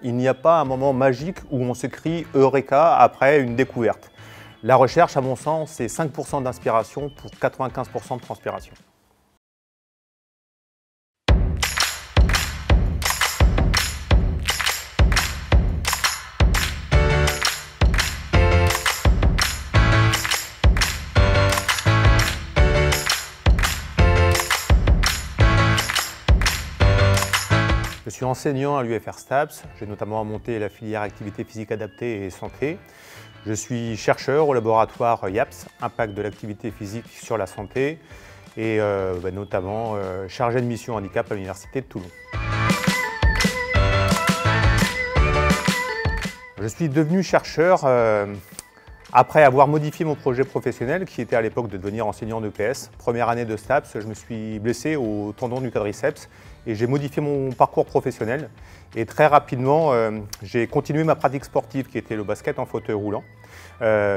Il n'y a pas un moment magique où on se crie « Eureka » après une découverte. La recherche, à mon sens, c'est 5% d'inspiration pour 95% de transpiration. Je suis enseignant à l'UFR STAPS, j'ai notamment monté la filière activité physique adaptée et santé. Je suis chercheur au laboratoire IAPS, Impact de l'activité physique sur la santé, et notamment chargé de mission handicap à l'Université de Toulon. Je suis devenu chercheur après avoir modifié mon projet professionnel qui était à l'époque de devenir enseignant d'EPS. Première année de STAPS, je me suis blessé au tendon du quadriceps et j'ai modifié mon parcours professionnel. Et très rapidement, j'ai continué ma pratique sportive qui était le basket en fauteuil roulant,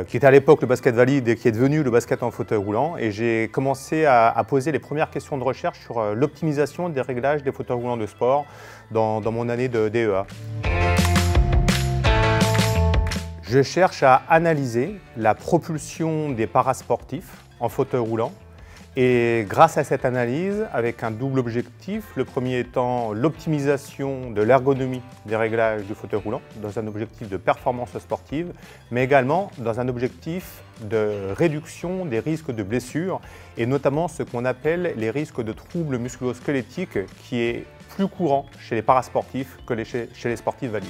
qui était à l'époque le basket valide et qui est devenu le basket en fauteuil roulant. Et j'ai commencé à poser les premières questions de recherche sur l'optimisation des réglages des fauteuils roulants de sport dans mon année de DEA. Je cherche à analyser la propulsion des parasportifs en fauteuil roulant et grâce à cette analyse, avec un double objectif, le premier étant l'optimisation de l'ergonomie des réglages du fauteuil roulant dans un objectif de performance sportive, mais également dans un objectif de réduction des risques de blessures et notamment ce qu'on appelle les risques de troubles musculo-squelettiques qui est plus courant chez les parasportifs que chez les sportifs valides.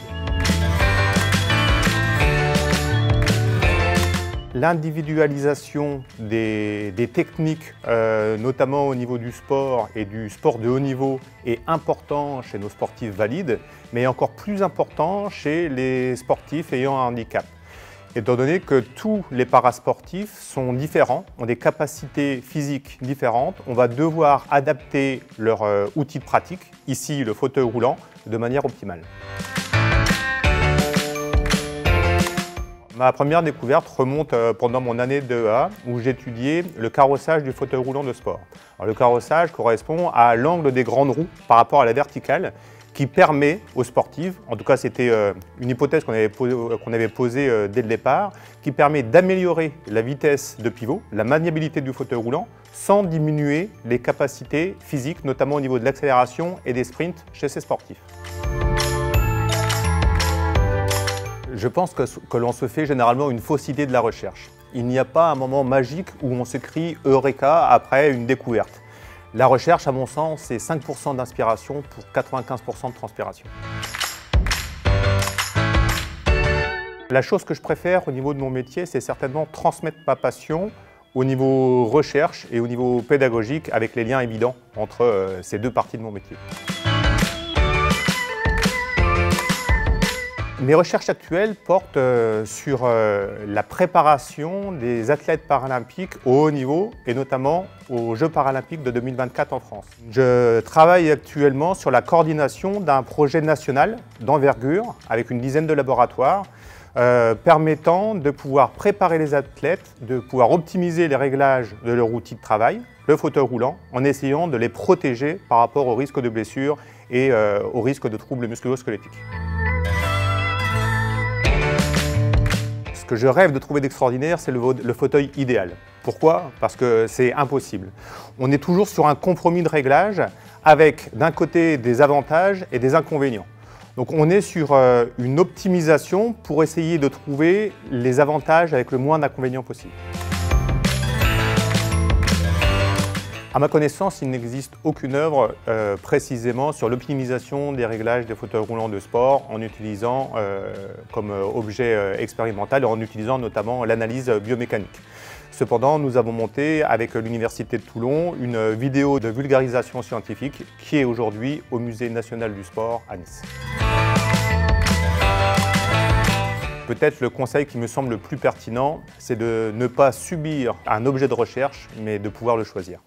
L'individualisation des techniques, notamment au niveau du sport et du sport de haut niveau, est important chez nos sportifs valides, mais encore plus important chez les sportifs ayant un handicap. Étant donné que tous les parasportifs sont différents, ont des capacités physiques différentes, on va devoir adapter leur outil de pratique, ici le fauteuil roulant, de manière optimale. Ma première découverte remonte pendant mon année de DEA où j'étudiais le carrossage du fauteuil roulant de sport. Alors, le carrossage correspond à l'angle des grandes roues par rapport à la verticale qui permet aux sportifs, en tout cas c'était une hypothèse qu'on avait posée dès le départ, qui permet d'améliorer la vitesse de pivot, la maniabilité du fauteuil roulant sans diminuer les capacités physiques, notamment au niveau de l'accélération et des sprints chez ces sportifs. Je pense que l'on se fait généralement une fausse idée de la recherche. Il n'y a pas un moment magique où on se crie « Eureka » après une découverte. La recherche, à mon sens, c'est 5% d'inspiration pour 95% de transpiration. La chose que je préfère au niveau de mon métier, c'est certainement transmettre ma passion au niveau recherche et au niveau pédagogique avec les liens évidents entre ces deux parties de mon métier. Mes recherches actuelles portent sur la préparation des athlètes paralympiques au haut niveau et notamment aux Jeux paralympiques de 2024 en France. Je travaille actuellement sur la coordination d'un projet national d'envergure avec une dizaine de laboratoires permettant de pouvoir préparer les athlètes, de pouvoir optimiser les réglages de leur outil de travail, le fauteuil roulant, en essayant de les protéger par rapport au risque de blessure et au risque de troubles musculo-squelettiques. Ce que je rêve de trouver d'extraordinaire, c'est le fauteuil idéal. Pourquoi? Parce que c'est impossible. On est toujours sur un compromis de réglage avec d'un côté des avantages et des inconvénients. Donc on est sur une optimisation pour essayer de trouver les avantages avec le moins d'inconvénients possible. À ma connaissance, il n'existe aucune œuvre précisément sur l'optimisation des réglages des fauteuils roulants de sport en utilisant comme objet expérimental et en utilisant notamment l'analyse biomécanique. Cependant, nous avons monté avec l'Université de Toulon une vidéo de vulgarisation scientifique qui est aujourd'hui au Musée national du sport à Nice. Peut-être le conseil qui me semble le plus pertinent, c'est de ne pas subir un objet de recherche, mais de pouvoir le choisir.